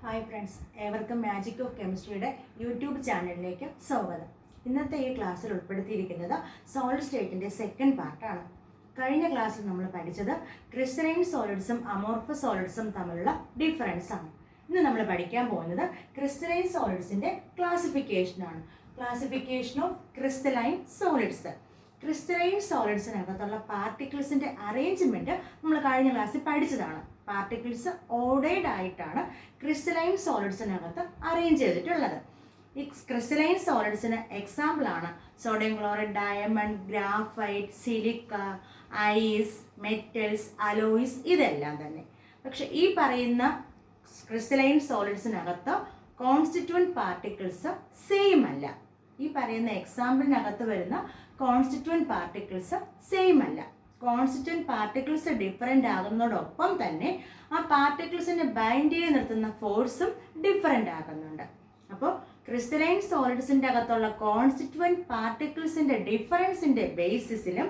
Hi friends, ഏവർക്കും magic of കെമിസ്ട്രിയുടെ YouTube ചാനലിലേക്ക് സ്വാഗതം. ഇന്നത്തെ ഈ ക്ലാസ്സിൽ ഉൾപ്പെടുത്തിയിരിക്കുന്നത് സോളിഡ് സ്റ്റേറ്റിൻ്റെ സെക്കൻഡ് പാർട്ടാണ്. കഴിഞ്ഞ ക്ലാസ്സിൽ നമ്മൾ പഠിച്ചത് ക്രിസ്റ്റലൈൻ സോളിഡ്സും അമോർഫസ് സോളിഡ്സും തമ്മിലുള്ള ഡിഫറൻസ് ആണ്. ഇന്ന് നമ്മൾ പഠിക്കാൻ പോകുന്നത് ക്രിസ്റ്റലൈൻ സോളിഡ്സിൻ്റെ ക്ലാസിഫിക്കേഷനാണ്. Classification of crystalline solids. Crystalline സോളിഡ്സിനകത്തുള്ള പാർട്ടിക്കിൾസിൻ്റെ അറേഞ്ച്മെൻറ്റ് നമ്മൾ കഴിഞ്ഞ ക്ലാസ്സിൽ പഠിച്ചതാണ്. പാർട്ടിക്കിൾസ് ഓർഡേർഡ് ആയിട്ടാണ് ക്രിസ്റ്റലൈൻ സോളിഡ്സിനകത്ത് അറേഞ്ച് ചെയ്തിട്ടുള്ളത്. ഈ ക്രിസ്റ്റലൈൻ സോളിഡ്സിന് എക്സാമ്പിളാണ് sodium chloride, diamond, graphite, silica, ice, metals, alloys, ഇതെല്ലാം തന്നെ. പക്ഷെ ഈ പറയുന്ന ക്രിസ്റ്റലൈൻ സോളിഡ്സിനകത്ത് കോൺസ്റ്റിറ്റ്യൂവൻറ്റ് പാർട്ടിക്കിൾസ് സെയിം അല്ല. ഈ പറയുന്ന എക്സാമ്പിളിനകത്ത് വരുന്ന കോൺസ്റ്റിറ്റ്യൂവൻറ്റ് പാർട്ടിക്കിൾസ് സെയിം അല്ല. കോൺസ്റ്റിറ്റ്യൂവൻറ്റ് പാർട്ടിക്കിൾസ് ഡിഫറെൻ്റ് ആകുന്നതോടൊപ്പം തന്നെ ആ പാർട്ടിക്കിൾസിനെ ബൈൻഡ് ചെയ്ത് നിർത്തുന്ന ഫോഴ്സും ഡിഫറെൻ്റ് ആകുന്നുണ്ട്. അപ്പോൾ ക്രിസ്റ്റലൈൻ സോളിഡ്സിൻ്റെ അകത്തുള്ള കോൺസ്റ്റിറ്റ്യൂവൻറ്റ് പാർട്ടിക്കിൾസിൻ്റെ ഡിഫറൻസിൻ്റെ ബേസിസിലും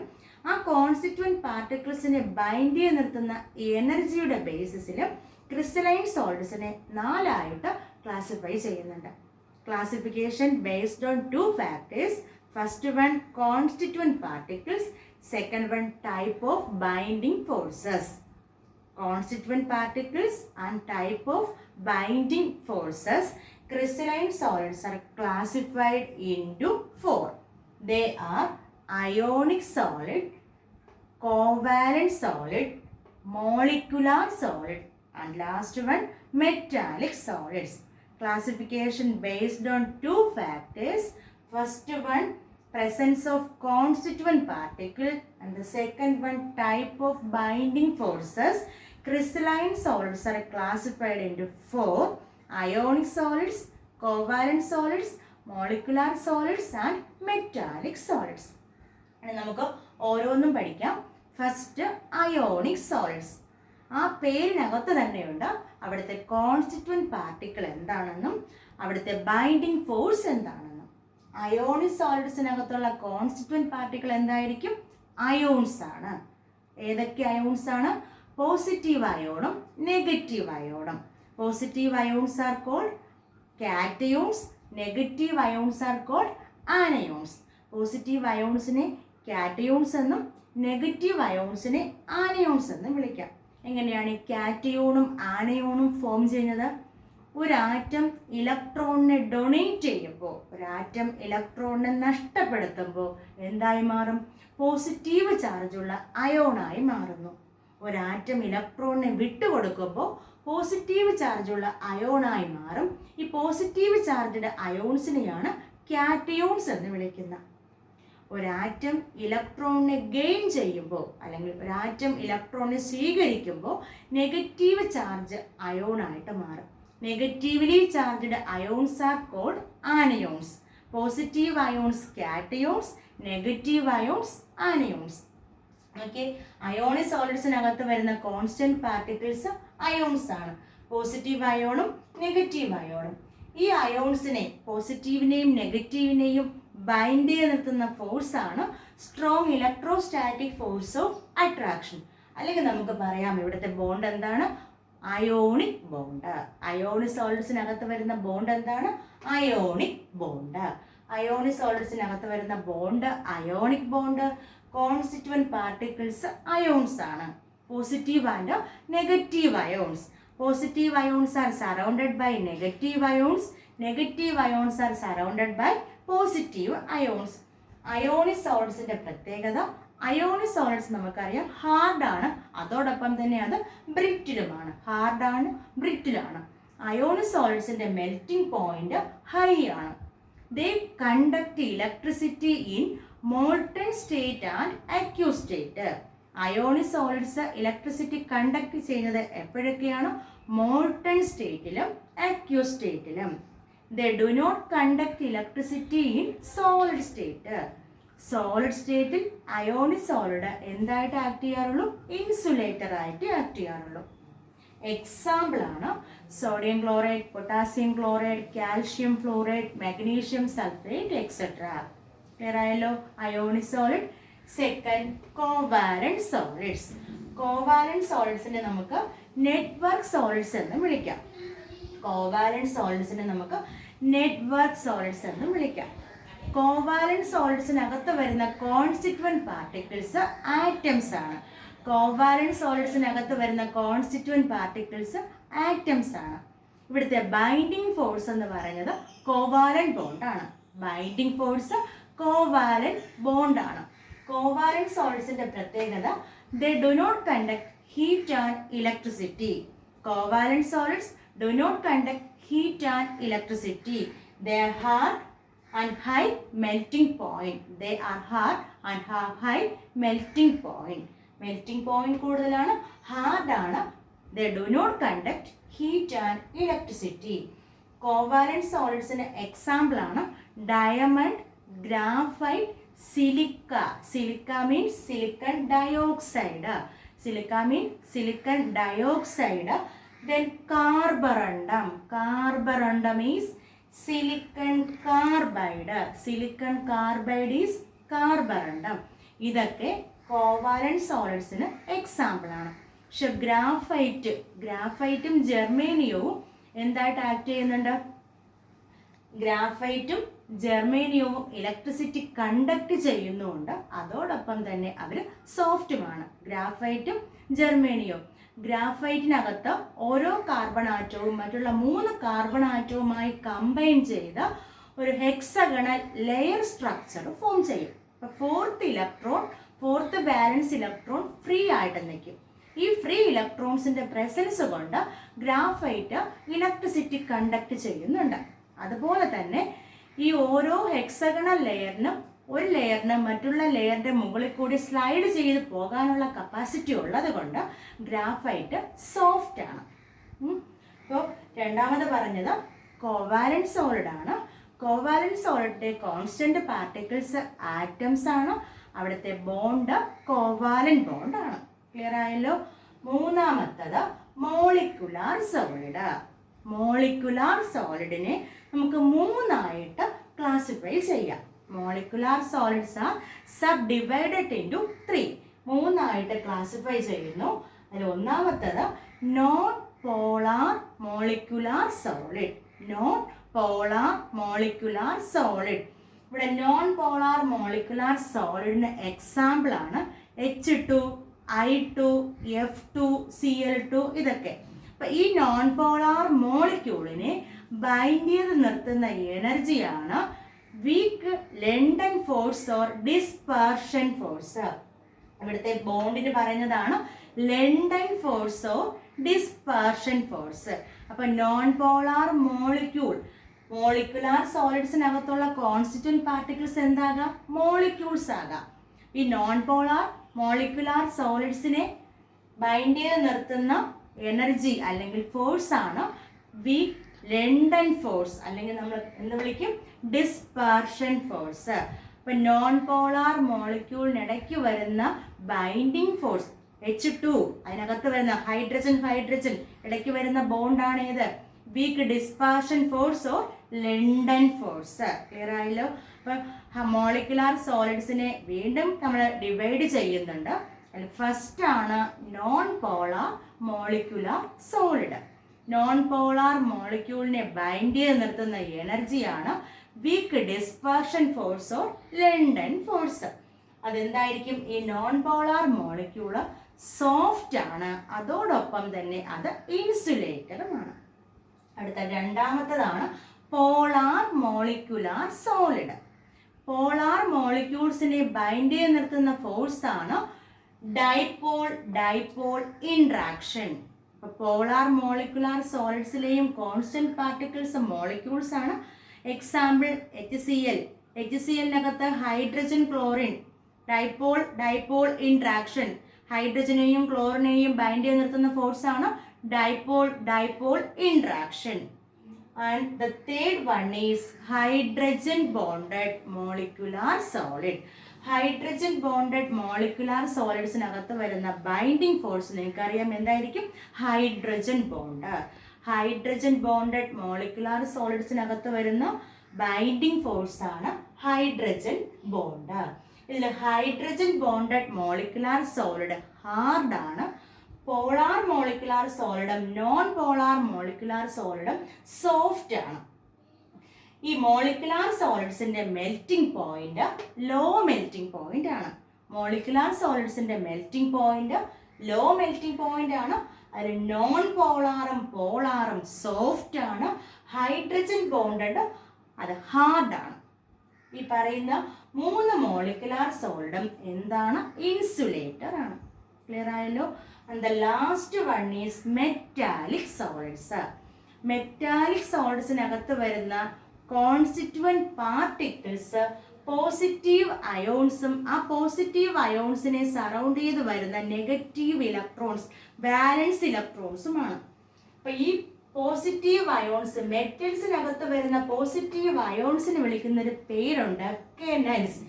ആ കോൺസ്റ്റിറ്റ്യൂവൻറ്റ് പാർട്ടിക്കിൾസിനെ ബൈൻഡ് ചെയ്ത് നിർത്തുന്ന എനർജിയുടെ ബേസിസിലും ക്രിസ്റ്റലൈൻ സോളിഡ്സിനെ 4 ആയിട്ട് ക്ലാസിഫൈ ചെയ്യുന്നുണ്ട്. Classification based on 2 factors. First one, constituent particles. Second one, type of binding forces. Constituent particles and type of binding forces. Crystalline solids are classified into 4. They are ionic solid, covalent solid, molecular solid, and last one, metallic solids. Classification based on 2 factors. First one, presence of constituent particle, and the second one, type of binding forces. Crystalline solids are classified into 4: ionic solids, covalent solids, molecular solids, and metallic solids. And നമുക്ക് ഓരോന്നും പഠിക്കാം. First, ionic solids. ആ പേരിനകത്ത് തന്നെയുണ്ട് അവിടുത്തെ constituent particle എന്താണെന്നും അവിടുത്തെ binding force എന്താണെന്നും. അയോണിക് സോളിഡ്സിനകത്തുള്ള കോൺസ്റ്റിറ്റ്യൂവൻറ്റ് പാർട്ടിക്കിൾ എന്തായിരിക്കും? അയോൺസ് ആണ്. ഏതൊക്കെ അയോൺസ് ആണ്? പോസിറ്റീവ് അയോണും നെഗറ്റീവ് അയോണും. Positive ions are called cations, negative ions are called anions. Positive അയോൺസിനെ കാറ്റയോൺസ് എന്നും നെഗറ്റീവ് അയോൺസിനെ ആനയോൺസ് എന്നും വിളിക്കാം. എങ്ങനെയാണ് ഈ കാറ്റയോണും ആനയോണും ഫോം ചെയ്യുന്നത്? ഒരാറ്റം ഇലക്ട്രോണിനെ ഡൊണേറ്റ് ചെയ്യുമ്പോൾ, ഒരാറ്റം ഇലക്ട്രോണിനെ നഷ്ടപ്പെടുത്തുമ്പോൾ എന്തായി മാറും? പോസിറ്റീവ് ചാർജുള്ള അയോണായി മാറുന്നു. ഒരാറ്റം ഇലക്ട്രോണിനെ വിട്ടുകൊടുക്കുമ്പോൾ പോസിറ്റീവ് ചാർജുള്ള അയോണായി മാറും. ഈ പോസിറ്റീവ് ചാർജഡ് അയോൺസിനെയാണ് കാറ്റയോൺസ് എന്ന് വിളിക്കുന്നത്. ഒരാറ്റം ഇലക്ട്രോണിനെ ഗെയിൻ ചെയ്യുമ്പോൾ അല്ലെങ്കിൽ ഒരാറ്റം ഇലക്ട്രോണിനെ സ്വീകരിക്കുമ്പോൾ നെഗറ്റീവ് ചാർജ് അയോണായിട്ട് മാറും. Negatively charged ions are called anions. Positive ions cations, negative ions anions. Okay, ionic സോളിഡ്സിനകത്ത് വരുന്ന കോൺസ്റ്റന്റ് പാർട്ടിക്കിൾസ് അയോൺസ് ആണ്. പോസിറ്റീവ് അയോണും നെഗറ്റീവ് അയോണും. ഈ അയോൺസിനെ, പോസിറ്റീവിനെയും നെഗറ്റീവിനെയും ബൈൻഡ് ചെയ്ത് നിർത്തുന്ന ഫോഴ്സാണ് strong electrostatic force of attraction. അല്ലെങ്കിൽ നമുക്ക് പറയാം ഇവിടുത്തെ ബോണ്ട് എന്താണ്? Ionic bond. അയോണിക് സോളിഡ്സിനകത്ത് വരുന്ന ബോണ്ട് എന്താണ്? Ionic bond. അയോണിക് സോളിഡ്സിനകത്ത് വരുന്ന bond ionic bond. Constituent particles ions ആണ്. Positive and negative ions. Positive ions are surrounded by negative ions. Negative ions are surrounded by positive ions. Ionic സോളിഡ്സിന്റെ പ്രത്യേകത, ionic solids നമുക്കറിയാം ഹാർഡാണ്, അതോടൊപ്പം തന്നെ അത് ബ്രിറ്റിലുമാണ്. ഹാർഡാണ്, ബ്രിറ്റിലാണ്. അയോണിക് സോളിഡ്സിന്റെ മെൽറ്റിംഗ് പോയിന്റ് ഹൈ ആണ്. They conduct electricity in molten state and aqueous state. Ionic solids electricity conduct ചെയ്യുന്നത് എപ്പോഴൊക്കെയാണ്? മോൾട്ടൺ സ്റ്റേറ്റിലും അക്യൂസ് സ്റ്റേറ്റിലും. They do not conduct electricity in solid state. Solid സ്റ്റേറ്റിൽ അയോണിക് സോളിഡ് എന്തായിട്ട് ആക്ട് ചെയ്യാറുള്ളൂ? Insulator ആയിട്ട് act ചെയ്യാറുള്ളൂ. എക്സാമ്പിൾ ആണ് sodium chloride, potassium chloride, calcium fluoride, magnesium sulphate, etcetera. Clear ആയല്ലോ? Ionic solid. Second, covalent solids. Covalent സോളിഡ്സിനെ നമുക്ക് network solids എന്ന് വിളിക്കാം. കോവാലന്റ് സോളിഡ്സിനെ നമുക്ക് നെറ്റ്വർക്ക് സോളിഡ്സ് എന്ന് വിളിക്കാം. കോവാലന്റ് സോളിഡ്സിനകത്ത് വരുന്ന കോൺസ്റ്റിറ്റ്യൂവന്റ് പാർട്ടിക്കിൾസ് ആറ്റംസ് ആണ്. കോവാലന്റ് സോളിഡ്സിനകത്ത് വരുന്ന കോൺസ്റ്റിറ്റ്യൂവന്റ് പാർട്ടിക്കിൾസ് ആറ്റംസ് ആണ്. ഇവിടുത്തെ ബൈൻഡിങ് ഫോഴ്സ് എന്ന് പറയുന്നത് കോവാലന്റ് ബോണ്ടാണ്. ബൈൻഡിങ് ഫോഴ്സ് കോവാലന്റ് ബോണ്ടാണ്. കോവാലന്റ് സോളിഡ്സിന്റെ പ്രത്യേകത they do not conduct heat and electricity. Covalent solids do not conduct heat and electricity. They are hard and high melting point. They are hard and have high melting point. Melting point കൂടുതലാണ്, hard ആണ്. They do not conduct heat and electricity. Covalent solidsന് example ആണ് diamond, graphite, silica. Silica means silicon dioxide. Silica means silicon dioxide. Then carborundum. Carborundum is silicon carbide. Silicon carbide is carborundum. ഇതൊക്കെ covalent സോളിഡ്സിന് example ആണ്. പക്ഷെ ഗ്രാഫൈറ്റും ജെർമേനിയവും എന്തായിട്ട് act ചെയ്യുന്നുണ്ട്? ഗ്രാഫൈറ്റും ജെർമേനിയവും electricity conduct ചെയ്യുന്നുണ്ട്. അതോടൊപ്പം തന്നെ അവർ സോഫ്റ്റുമാണ്. ഗ്രാഫൈറ്റും ജെർമേനിയവും. ഗ്രാഫൈറ്റിനകത്ത് ഓരോ കാർബൺ ആറ്റവും മറ്റുള്ള 3 കാർബൺ ആറ്റവുമായി കമ്പൈൻ ചെയ്ത് ഒരു ഹെക്സഗണൽ ലെയർ സ്ട്രക്ചർ ഫോം ചെയ്യും. അപ്പോൾ ഫോർത്ത് ബാലൻസ് ഇലക്ട്രോൺ ഫ്രീ ആയിട്ട് നിൽക്കും. ഈ ഫ്രീ ഇലക്ട്രോൺസിന്റെ പ്രസൻസ് കൊണ്ട് ഗ്രാഫൈറ്റ് ഇലക്ട്രിസിറ്റി കണ്ടക്ട് ചെയ്യുന്നുണ്ട്. അതുപോലെ തന്നെ ഈ ഓരോ ഹെക്സഗണൽ ലെയറിനും ഒരു ലെയറിന് മറ്റുള്ള ലെയറിന്റെ മുകളിൽ കൂടി സ്ലൈഡ് ചെയ്ത് പോകാനുള്ള കപ്പാസിറ്റി ഉള്ളത് കൊണ്ട് ഗ്രാഫൈറ്റ് സോഫ്റ്റ് ആണ്. അപ്പോൾ രണ്ടാമത് പറഞ്ഞത് കോവാലന്റ് സോളിഡ് ആണ്. കോവാലന്റ് സോളിഡിന്റെ കോൺസ്റ്റന്റ് പാർട്ടിക്കിൾസ് ആറ്റംസ് ആണ്. അവിടുത്തെ ബോണ്ട് കോവാലന്റ് ബോണ്ട് ആണ്. ക്ലിയർ ആയല്ലോ? മൂന്നാമത്തത് മോളിക്കുലാർ സോളിഡ്. മോളിക്കുലാർ സോളിഡിനെ നമുക്ക് 3ആയിട്ട് ക്ലാസിഫൈ ചെയ്യാം. Molecular solids are sub divided into 3. 3ആയിട്ട് ക്ലാസിഫൈ ചെയ്യുന്നു. അതിൽ ഒന്നാമത്തത് non polar molecular solid. Non polar molecular solid. ഇവിടെ നോൺ പോളാർ മോളിക്കുലാർ സോളിഡിന് എക്സാമ്പിൾ ആണ് H2, I2, F2, Cl2 ഇതൊക്കെ. അപ്പം ഈ നോൺ പോളാർ മോളിക്യൂളിനെ ബൈൻഡ് ചെയ്ത് നിർത്തുന്ന എനർജിയാണ് weak London force or dispersion force. ഇവിടുത്തെ ബോണ്ടിന് പറയുന്നതാണ് London force or dispersion force. അപ്പം നോൺ പോളാർ മോളിക്കുലാർ സോളിഡ്സിനകത്തുള്ള കോൺസ്റ്റിറ്റ്യൂവന്റ് പാർട്ടിക്കിൾസ് എന്താകാം? മോളിക്യൂൾസ് ആകാം. ഈ നോൺ പോളാർ മോളിക്കുലാർ സോളിഡ്സിനെ ബൈൻഡ് ചെയ്ത് നിർത്തുന്ന എനർജി അല്ലെങ്കിൽ ഫോഴ്സ് ആണ് വീക്ക് ലെൻഡൻ ഫോഴ്സ്, അല്ലെങ്കിൽ നമ്മൾ എന്ത് വിളിക്കും? Dispersion force. ഇപ്പം നോൺ പോളാർ മോളിക്യൂളിനിടയ്ക്ക് വരുന്ന ബൈൻഡിങ് ഫോഴ്സ് H2, അതിനകത്ത് വരുന്ന ഹൈഡ്രജൻ ഇടയ്ക്ക് വരുന്ന ബോണ്ടാണ് ഏത്? Weak dispersion force or London force. Clear ആയല്ലോ? അപ്പം മോളിക്കുലാർ സോളിഡ്സിനെ വീണ്ടും നമ്മൾ ഡിവൈഡ് ചെയ്യുന്നുണ്ട്. അതിൽ ഫസ്റ്റ് ആണ് non polar molecular solid. Non polar മോളിക്യൂളിനെ ബൈൻഡ് ചെയ്ത് നിർത്തുന്ന എനർജിയാണ് weak dispersion force or London force. അതെന്തായിരിക്കും? ഈ നോൺ പോളാർ മോളിക്യൂള് സോഫ്റ്റ് ആണ്, അതോടൊപ്പം തന്നെ അത് ഇൻസുലേറ്ററുമാണ്. അടുത്ത രണ്ടാമത്തതാണ് പോളാർ മോളിക്കുലാർ സോളിഡ്. പോളാർ മോളിക്യൂൾസിനെ ബൈൻഡ് ചെയ്ത് നിർത്തുന്ന ഫോഴ്സ് ആണ് ഡൈപോൾ ഇന്ററാക്ഷൻ. പോളാർ മോളിക്കുലാർ സോളിഡ്സിലെയും കോൺസ്റ്റന്റ് പാർട്ടിക്കിൾസ് മോളിക്യൂൾസ് ആണ്. എക്സാമ്പിൾ HCl-നകത്ത് ഹൈഡ്രജൻ ക്ലോറിൻ. Dipole interaction. ഹൈഡ്രജനെയും ക്ലോറിനെയും ബൈൻഡ് ചെയ്ത് നിർത്തുന്ന ഫോഴ്സ് ആണ് dipole interaction. And the third one is hydrogen bonded molecular solid. Hydrogen bonded molecular സോളിഡ്സിനകത്ത് വരുന്ന ബൈൻഡിങ് ഫോഴ്സ് നിങ്ങൾക്കറിയാം എന്തായിരിക്കും? Hydrogen bond. Hydrogen bonded molecular സോളിഡ്സിനകത്ത് വരുന്ന ബൈൻഡിങ് ഫോഴ്സ് ആണ് ഹൈഡ്രജൻ ബോണ്ട്. ഇതിൽ hydrogen bonded molecular solid hard ആണ്. പോളാർ മോളിക്കുലാർ സോളിഡും നോൺ പോളാർ മോളിക്കുലാർ സോളിഡും സോഫ്റ്റ് ആണ്. ഈ മോളിക്കുലാർ സോളിഡ്സിന്റെ melting point low melting point ആണ്. മോളിക്കുലാർ സോളിഡ്സിന്റെ melting point low melting point ആണ്. അതിൽ നോൺ പോളാറും പോളാറും സോഫ്റ്റ് ആണ്. ഹൈഡ്രജൻ ബോണ്ടഡ് അത് ഹാർഡ് ആണ്. ഈ പറയുന്ന 3 മോളിക്കുലാർ സോളിഡും എന്താണ്? ഇൻസുലേറ്റർ ആണ്. ക്ലിയർ ആയല്ലോ? And the last one is metallic solids. Metallic സോളിഡ്സിനകത്ത് വരുന്ന കോൺസ്റ്റിറ്റ്യുവന്റ് പാർട്ടിക്കിൾസ് പോസിറ്റീവ് അയോൺസും ആ പോസിറ്റീവ് അയോൺസിനെ സറൗണ്ട് ചെയ്ത് വരുന്ന നെഗറ്റീവ് ഇലക്ട്രോൺസ് വാലൻസ് ഇലക്ട്രോൺസുമാണ്. അപ്പൊ ഈ പോസിറ്റീവ് അയോൺസ് മെറ്റൽസിനകത്ത് വരുന്ന പോസിറ്റീവ് അയോൺസിന് വിളിക്കുന്ന ഒരു പേരുണ്ട് കെനൽസ്.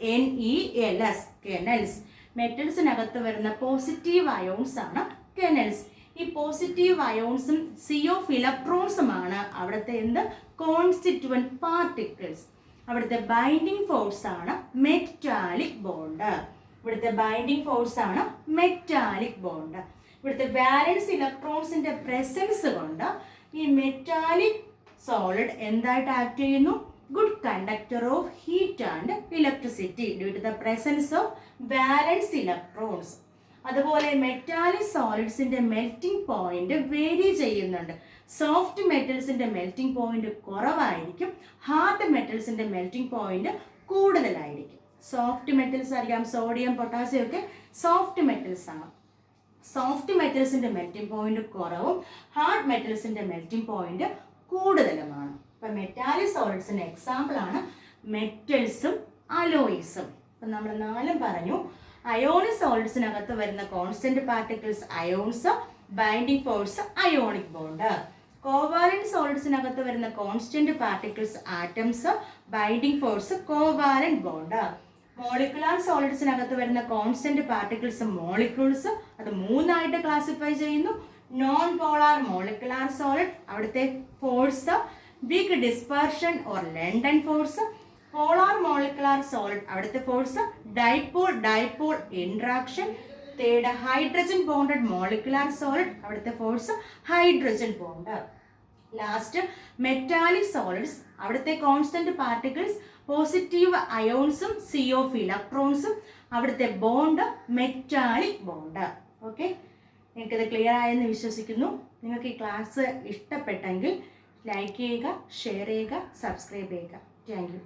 KERNELS kennels. മെറ്റൽസിനകത്ത് വരുന്ന പോസിറ്റീവ് അയോൺസ് ആണ് കെനൽസ്. ഈ പോസിറ്റീവ് അയോൺസും സി ഓഫ് ഇലക്ട്രോൺസുമാണ് അവിടുത്തെ എന്ത് കോൺസ്റ്റിറ്റ്യുവന്റ് പാർട്ടിക്കിൾസ്. അവിടുത്തെ ബൈൻഡിങ് ഫോഴ്സ് ആണ് മെറ്റാലിക് ബോണ്ട്. ഇവിടുത്തെ ബൈൻഡിങ് ഫോഴ്സ് ആണ് മെറ്റാലിക് ബോണ്ട്. ഇവിടുത്തെ വാലൻസ് ഇലക്ട്രോൺസിന്റെ പ്രസൻസ് കൊണ്ട് ഈ മെറ്റാലിക് സോളിഡ് എന്തായിട്ട് ആക്ട് ചെയ്യുന്നു? Good conductor of heat and electricity due to the presence of വാലൻസ് electrons. അതുപോലെ മെറ്റാലിക് സോളിഡ്സിന്റെ മെൽറ്റിംഗ് പോയിന്റ് വേരി ചെയ്യുന്നുണ്ട്. സോഫ്റ്റ് മെറ്റൽസിന്റെ മെൽറ്റിംഗ് പോയിന്റ് കുറവായിരിക്കും, ഹാർഡ് മെറ്റൽസിന്റെ മെൽറ്റിംഗ് പോയിന്റ് കൂടുതലായിരിക്കും. സോഫ്റ്റ് മെറ്റൽസ് അറിയാം, സോഡിയം പൊട്ടാസ്യം ഒക്കെ സോഫ്റ്റ് മെറ്റൽസ് ആണ്. Soft മെറ്റൽസിന്റെ melting point കുറവും hard മെറ്റൽസിന്റെ melting point കൂടുതലുമാണ്. ഇപ്പൊ metallic സോളിഡ്സിന്റെ example ആണ് മെറ്റൽസും അലോയ്സും. ഇപ്പൊ നമ്മൾ 4 പറഞ്ഞു. അയോണിക് സോളിഡ്സിനകത്ത് വരുന്ന constant particles ions, binding force ionic bond. Covalent സോളിഡ്സിനകത്ത് വരുന്ന constant particles atoms, binding force covalent bond. Molecular സോളിഡ്സിനകത്ത് വരുന്ന കോൺസ്റ്റന്റ് പാർട്ടിക്കിൾസ് മോളിക്യൂൾസ്, അത് 3 ആയിട്ട് ക്ലാസിഫൈ ചെയ്യുന്നു. നോൺ പോളാർ മോളിക്കുലാർ സോളിഡ് അവിടുത്തെ force big dispersion or London force. Polar molecular solid അവിടുത്തെ force dipole dipole interaction. Third hydrogen bonded molecular solid അവിടുത്തെ force hydrogen bond. Last metallic solids അവിടുത്തെ constant particles positive അയോൺസും sea of ഇലക്ട്രോൺസും അവിടുത്തെ bond metallic bond. Okay, നിങ്ങൾക്കിത് clear ആയെന്ന് വിശ്വസിക്കുന്നു. നിങ്ങൾക്ക് ഈ ക്ലാസ് ഇഷ്ടപ്പെട്ടെങ്കിൽ ലൈക്ക് ചെയ്യുക, ഷെയർ ചെയ്യുക, സബ്സ്ക്രൈബ് ചെയ്യുക. Thank you.